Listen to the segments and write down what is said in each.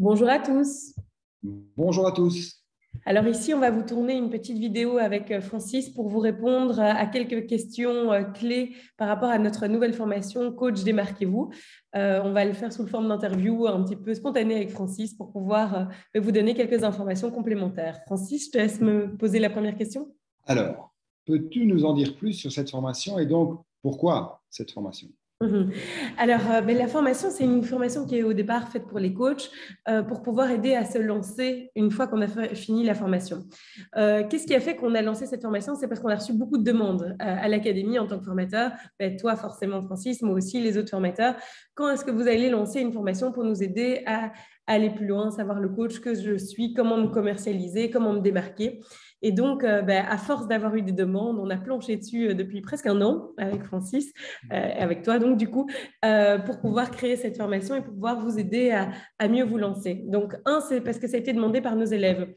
Bonjour à tous. Bonjour à tous. Alors ici, on va vous tourner une petite vidéo avec Francis pour vous répondre à quelques questions clés par rapport à notre nouvelle formation Coach Démarquez-vous. On va le faire sous le forme d'interview un petit peu spontanée avec Francis pour pouvoir vous donner quelques informations complémentaires. Francis, je te laisse me poser la première question. Alors, peux-tu nous en dire plus sur cette formation et donc pourquoi cette formation? Alors, la formation, c'est une formation qui est au départ faite pour les coachs pour pouvoir aider à se lancer une fois qu'on a fini la formation. Qu'est-ce qui a fait qu'on a lancé cette formation? C'est parce qu'on a reçu beaucoup de demandes à l'académie en tant que formateur. Toi, forcément, Francis, moi aussi, les autres formateurs. Quand est-ce que vous allez lancer une formation pour nous aider à aller plus loin, savoir le coach que je suis, comment me commercialiser, comment me démarquer? Et donc, à force d'avoir eu des demandes, on a planché dessus depuis presque un an avec Francis, avec toi, donc du coup, pour pouvoir créer cette formation et pour pouvoir vous aider à mieux vous lancer. Donc, c'est parce que ça a été demandé par nos élèves.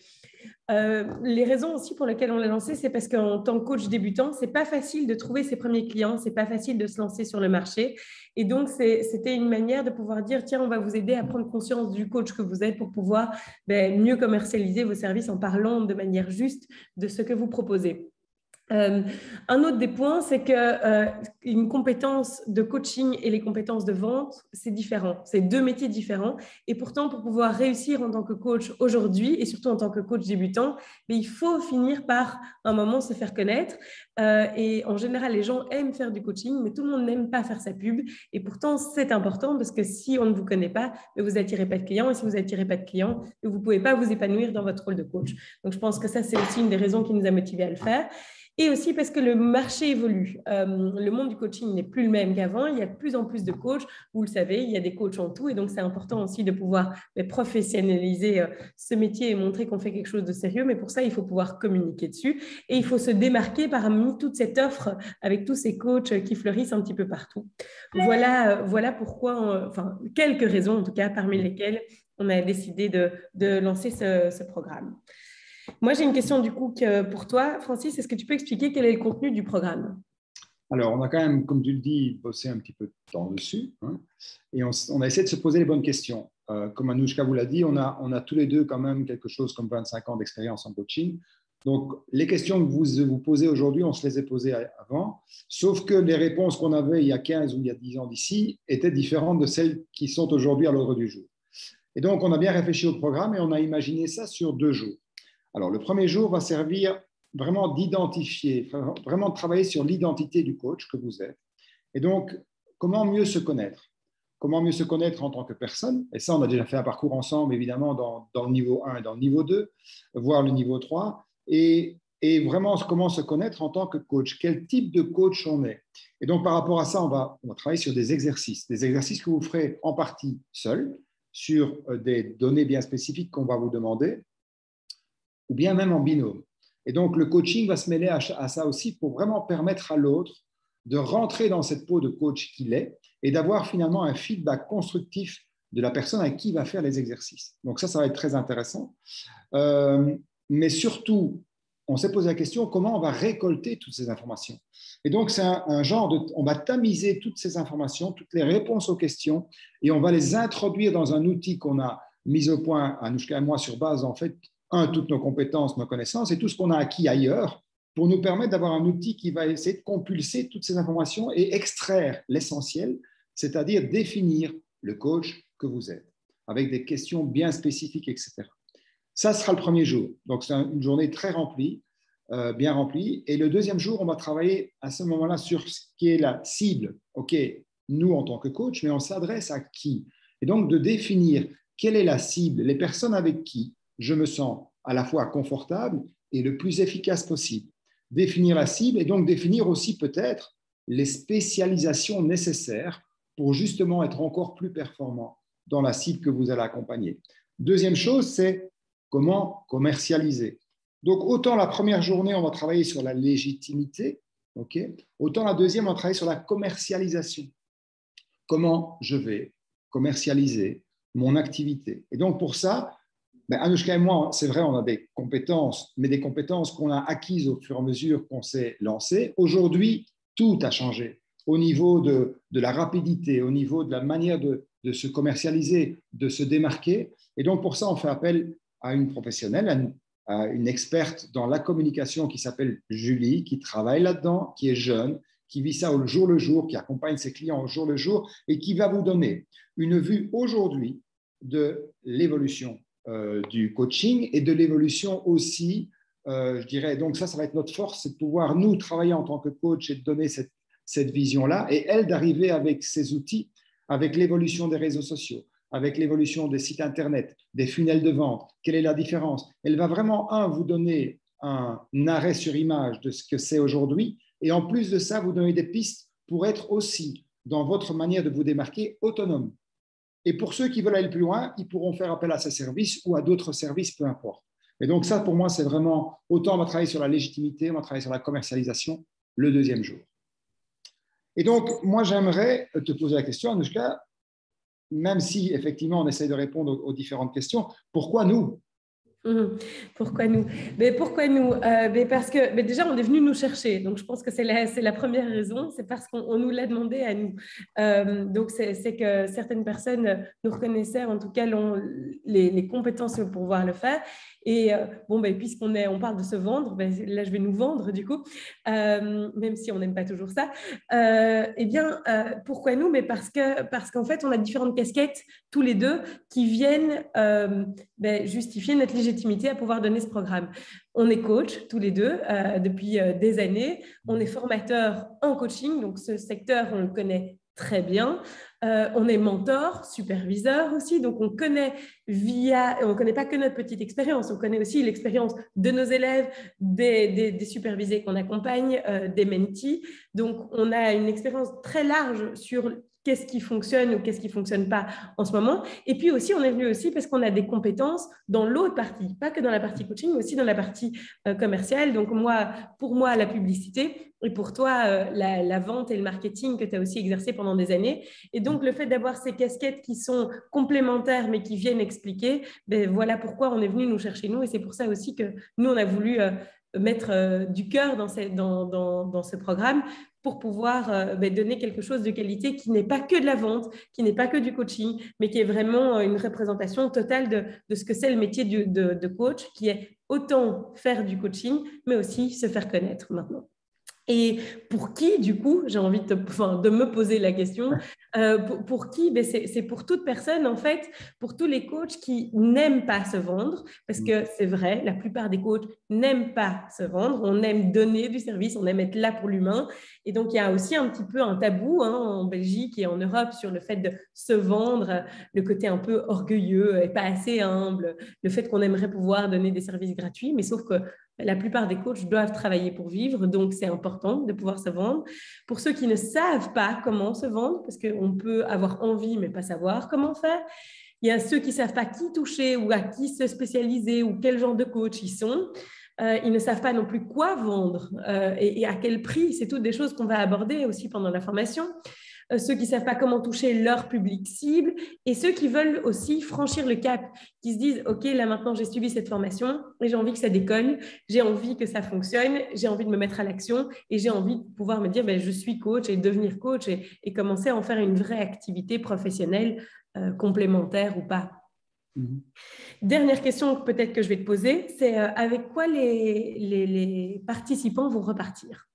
Les raisons aussi pour lesquelles on l'a lancé, c'est parce qu'en tant que coach débutant, c'est pas facile de trouver ses premiers clients, c'est pas facile de se lancer sur le marché. Et donc, c'était une manière de pouvoir dire, tiens, on va vous aider à prendre conscience du coach que vous êtes pour pouvoir mieux commercialiser vos services en parlant de manière juste de ce que vous proposez. Un autre des points, c'est qu'une compétence de coaching et les compétences de vente, c'est différent. C'est deux métiers différents. Et pourtant, pour pouvoir réussir en tant que coach aujourd'hui, et surtout en tant que coach débutant, il faut finir par un moment se faire connaître. Et en général, les gens aiment faire du coaching, mais tout le monde n'aime pas faire sa pub. Et pourtant, c'est important parce que si on ne vous connaît pas, vous n'attirez pas de clients. Et si vous n'attirez pas de clients, vous ne pouvez pas vous épanouir dans votre rôle de coach. Donc, je pense que ça, c'est aussi une des raisons qui nous a motivés à le faire. Et aussi parce que le marché évolue. Le monde du coaching n'est plus le même qu'avant. Il y a de plus en plus de coachs. Vous le savez, il y a des coachs en tout. Et donc, c'est important aussi de pouvoir professionnaliser ce métier et montrer qu'on fait quelque chose de sérieux. Mais pour ça, il faut pouvoir communiquer dessus. Et il faut se démarquer parmi toute cette offre avec tous ces coachs qui fleurissent un petit peu partout. Voilà pourquoi, quelques raisons en tout cas, parmi lesquelles on a décidé de lancer ce programme. Moi, j'ai une question du coup pour toi. Francis, est-ce que tu peux expliquer quel est le contenu du programme? Alors, on a quand même, comme tu le dis, bossé un petit peu de temps dessus, hein, et on a essayé de se poser les bonnes questions. Comme Anouchka vous l'a dit, on a tous les deux quand même quelque chose comme 25 ans d'expérience en coaching. Donc, les questions que vous posez aujourd'hui, on se les a posées avant, sauf que les réponses qu'on avait il y a 15 ou il y a 10 ans d'ici étaient différentes de celles qui sont aujourd'hui à l'ordre du jour. Et donc, on a bien réfléchi au programme et on a imaginé ça sur 2 jours. Alors, le premier jour va servir vraiment d'identifier, vraiment de travailler sur l'identité du coach que vous êtes. Et donc, comment mieux se connaître? Comment mieux se connaître en tant que personne? Et ça, on a déjà fait un parcours ensemble, évidemment, dans le niveau 1 et dans le niveau 2, voire le niveau 3. Et vraiment, comment se connaître en tant que coach? Quel type de coach on est? Et donc, par rapport à ça, on va travailler sur des exercices que vous ferez en partie seul, sur des données bien spécifiques qu'on va vous demander, ou bien même en binôme. Et donc, le coaching va se mêler à ça aussi pour vraiment permettre à l'autre de rentrer dans cette peau de coach qu'il est et d'avoir finalement un feedback constructif de la personne avec qui il va faire les exercices. Donc ça va être très intéressant. Mais surtout, on s'est posé la question comment on va récolter toutes ces informations. Et donc, c'est un genre de... On va tamiser toutes ces informations, toutes les réponses aux questions, et on va les introduire dans un outil qu'on a mis au point, Anouchka et moi, sur base, en fait, toutes nos compétences, nos connaissances et tout ce qu'on a acquis ailleurs pour nous permettre d'avoir un outil qui va essayer de compulser toutes ces informations et extraire l'essentiel, c'est-à-dire définir le coach que vous êtes, avec des questions bien spécifiques, etc. Ça sera le premier jour. Donc, c'est une journée très remplie, bien remplie. Et le deuxième jour, on va travailler à ce moment-là sur ce qui est la cible. OK, nous, en tant que coach, mais on s'adresse à qui? Et donc, de définir quelle est la cible, les personnes avec qui je me sens à la fois confortable et le plus efficace possible. Définir la cible et donc définir aussi peut-être les spécialisations nécessaires pour justement être encore plus performant dans la cible que vous allez accompagner. Deuxième chose, c'est comment commercialiser. Donc, autant la première journée, on va travailler sur la légitimité, autant la deuxième, on va travailler sur la commercialisation. Comment je vais commercialiser mon activité. Et donc, pour ça, Anouchka et moi, c'est vrai, on a des compétences, mais des compétences qu'on a acquises au fur et à mesure qu'on s'est lancé. Aujourd'hui, tout a changé au niveau de la rapidité, au niveau de la manière de de se commercialiser, de se démarquer. Et donc, pour ça, on fait appel à une professionnelle, à une experte dans la communication qui s'appelle Julie, qui travaille là-dedans, qui est jeune, qui vit ça au jour le jour, qui accompagne ses clients au jour le jour et qui va vous donner une vue aujourd'hui de l'évolution du coaching et de l'évolution aussi, je dirais. Donc ça va être notre force, c'est de pouvoir nous travailler en tant que coach et de donner cette vision-là, et elle d'arriver avec ses outils, avec l'évolution des réseaux sociaux, avec l'évolution des sites Internet, des funnels de vente, quelle est la différence. Elle va vraiment, vous donner un arrêt sur image de ce que c'est aujourd'hui, et en plus de ça, vous donner des pistes pour être aussi, dans votre manière de vous démarquer, autonome. Et pour ceux qui veulent aller plus loin, ils pourront faire appel à ces services ou à d'autres services, peu importe. Et donc ça, pour moi, c'est vraiment, autant on va travailler sur la légitimité, on va travailler sur la commercialisation le deuxième jour. Et donc, moi, j'aimerais te poser la question, Anouchka, même si effectivement on essaie de répondre aux différentes questions, pourquoi nous? Pourquoi nous? Pourquoi nous? Parce que déjà, on est venu nous chercher. Donc, je pense que c'est la première raison. C'est parce qu'on nous l'a demandé à nous. Donc, c'est que certaines personnes nous reconnaissaient, en tout cas, les compétences pour pouvoir le faire. Et puisqu'on parle de se vendre, là, je vais nous vendre, du coup, même si on n'aime pas toujours ça. Pourquoi nous? Parce qu'en fait, on a différentes casquettes, tous les deux, qui viennent justifier notre légitimité à pouvoir donner ce programme. On est coach tous les deux depuis des années. On est formateur en coaching, donc ce secteur, on le connaît très bien. On est mentor, superviseur aussi, donc on connaît pas que notre petite expérience, on connaît aussi l'expérience de nos élèves, des supervisés qu'on accompagne, des mentees. Donc, on a une expérience très large sur qu'est-ce qui fonctionne ou qu'est-ce qui ne fonctionne pas en ce moment. Et puis aussi, on est venu aussi parce qu'on a des compétences dans l'autre partie, pas que dans la partie coaching, mais aussi dans la partie commerciale. Donc, pour moi, la publicité, et pour toi, la vente et le marketing que tu as aussi exercé pendant des années. Et donc, le fait d'avoir ces casquettes qui sont complémentaires, mais qui viennent expliquer, voilà pourquoi on est venu nous chercher, nous. Et c'est pour ça aussi que nous, on a voulu mettre du cœur dans ce programme pour pouvoir donner quelque chose de qualité qui n'est pas que de la vente, qui n'est pas que du coaching, mais qui est vraiment une représentation totale de ce que c'est le métier de coach, qui est autant faire du coaching, mais aussi se faire connaître maintenant. Et pour qui, du coup, j'ai envie de me poser la question, pour qui? C'est pour toute personne, en fait, pour tous les coachs qui n'aiment pas se vendre, parce que c'est vrai, la plupart des coachs n'aiment pas se vendre, on aime donner du service, on aime être là pour l'humain. Et donc, il y a aussi un petit peu un tabou en Belgique et en Europe sur le fait de se vendre, le côté un peu orgueilleux et pas assez humble, le fait qu'on aimerait pouvoir donner des services gratuits, mais sauf que la plupart des coachs doivent travailler pour vivre, donc c'est important de pouvoir se vendre. Pour ceux qui ne savent pas comment se vendre, parce qu'on peut avoir envie mais pas savoir comment faire, il y a ceux qui ne savent pas qui toucher ou à qui se spécialiser ou quel genre de coach ils sont. Ils ne savent pas non plus quoi vendre et à quel prix. C'est toutes des choses qu'on va aborder aussi pendant la formation. Ceux qui ne savent pas comment toucher leur public cible et ceux qui veulent aussi franchir le cap, qui se disent « Ok, là maintenant j'ai suivi cette formation et j'ai envie que ça décolle, j'ai envie que ça fonctionne, j'ai envie de me mettre à l'action et j'ai envie de pouvoir me dire je suis coach et devenir coach et commencer à en faire une vraie activité professionnelle complémentaire ou pas. » Dernière question peut-être que je vais te poser, c'est avec quoi les participants vont repartir?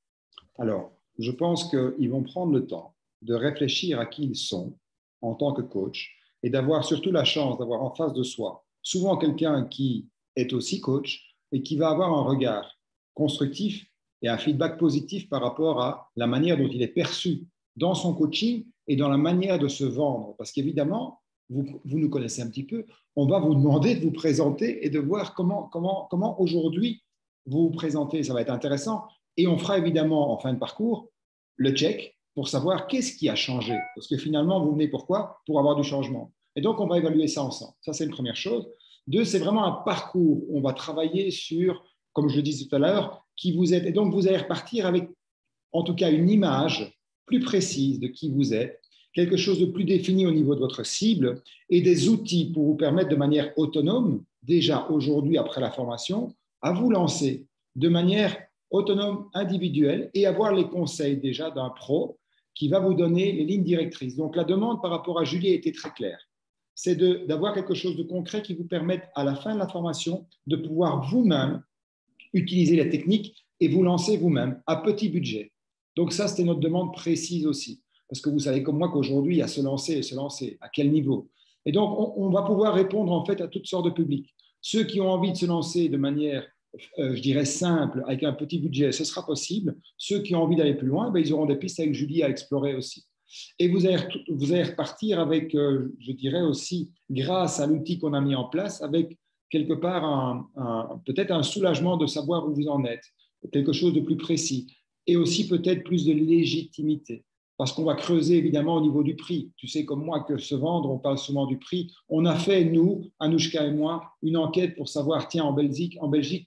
Alors, je pense qu'ils vont prendre le temps de réfléchir à qui ils sont en tant que coach et d'avoir surtout la chance d'avoir en face de soi souvent quelqu'un qui est aussi coach et qui va avoir un regard constructif et un feedback positif par rapport à la manière dont il est perçu dans son coaching et dans la manière de se vendre. Parce qu'évidemment, vous nous connaissez un petit peu, on va vous demander de vous présenter et de voir comment aujourd'hui vous vous présentez. Ça va être intéressant. Et on fera évidemment en fin de parcours le check pour savoir qu'est-ce qui a changé. Parce que finalement, vous venez pourquoi? Pour avoir du changement. Et donc, on va évaluer ça ensemble. Ça, c'est une première chose. Deux, c'est vraiment un parcours. On va travailler sur, comme je le disais tout à l'heure, qui vous êtes. Et donc, vous allez repartir avec, en tout cas, une image plus précise de qui vous êtes, quelque chose de plus défini au niveau de votre cible et des outils pour vous permettre de manière autonome, déjà aujourd'hui, après la formation, à vous lancer de manière autonome, individuelle et avoir les conseils déjà d'un pro qui va vous donner les lignes directrices. Donc, la demande par rapport à Julie a été très claire. C'est d'avoir quelque chose de concret qui vous permette, à la fin de la formation, de pouvoir vous-même utiliser la technique et vous lancer vous-même à petit budget. Donc, ça, c'était notre demande précise aussi. Parce que vous savez comme moi qu'aujourd'hui, il y a se lancer et se lancer. À quel niveau? Et donc, on va pouvoir répondre en fait à toutes sortes de publics. Ceux qui ont envie de se lancer de manière je dirais simple, avec un petit budget, ce sera possible. Ceux qui ont envie d'aller plus loin, ils auront des pistes avec Julie à explorer aussi. Et vous allez repartir avec, je dirais aussi, grâce à l'outil qu'on a mis en place, avec quelque part peut-être un soulagement de savoir où vous en êtes, quelque chose de plus précis, et aussi peut-être plus de légitimité. Parce qu'on va creuser évidemment au niveau du prix. Tu sais comme moi que se vendre, on parle souvent du prix. On a fait, nous, Anouchka et moi, une enquête pour savoir, tiens, en Belgique,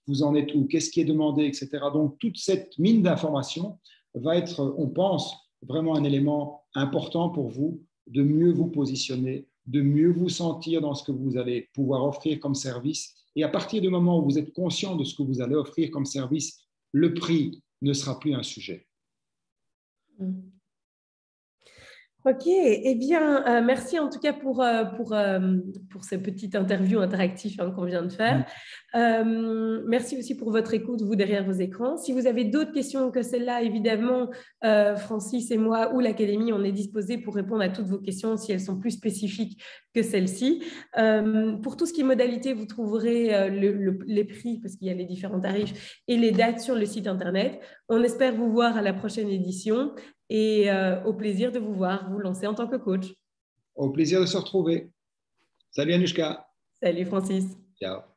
vous en êtes où? Qu'est-ce qui est demandé, etc. Donc, toute cette mine d'informations va être, on pense, vraiment un élément important pour vous de mieux vous positionner, de mieux vous sentir dans ce que vous allez pouvoir offrir comme service. Et à partir du moment où vous êtes conscient de ce que vous allez offrir comme service, le prix ne sera plus un sujet. Ok, eh bien, merci en tout cas pour ce petit interview interactif qu'on vient de faire. Merci aussi pour votre écoute, vous derrière vos écrans. Si vous avez d'autres questions que celle-là, évidemment, Francis et moi ou l'Académie, on est disposés pour répondre à toutes vos questions si elles sont plus spécifiques que celles-ci. Pour tout ce qui est modalité, vous trouverez les prix, parce qu'il y a les différents tarifs, et les dates sur le site Internet. On espère vous voir à la prochaine édition. Et au plaisir de vous voir, vous lancer en tant que coach. Au plaisir de se retrouver. Salut Anouchka. Salut Francis. Ciao.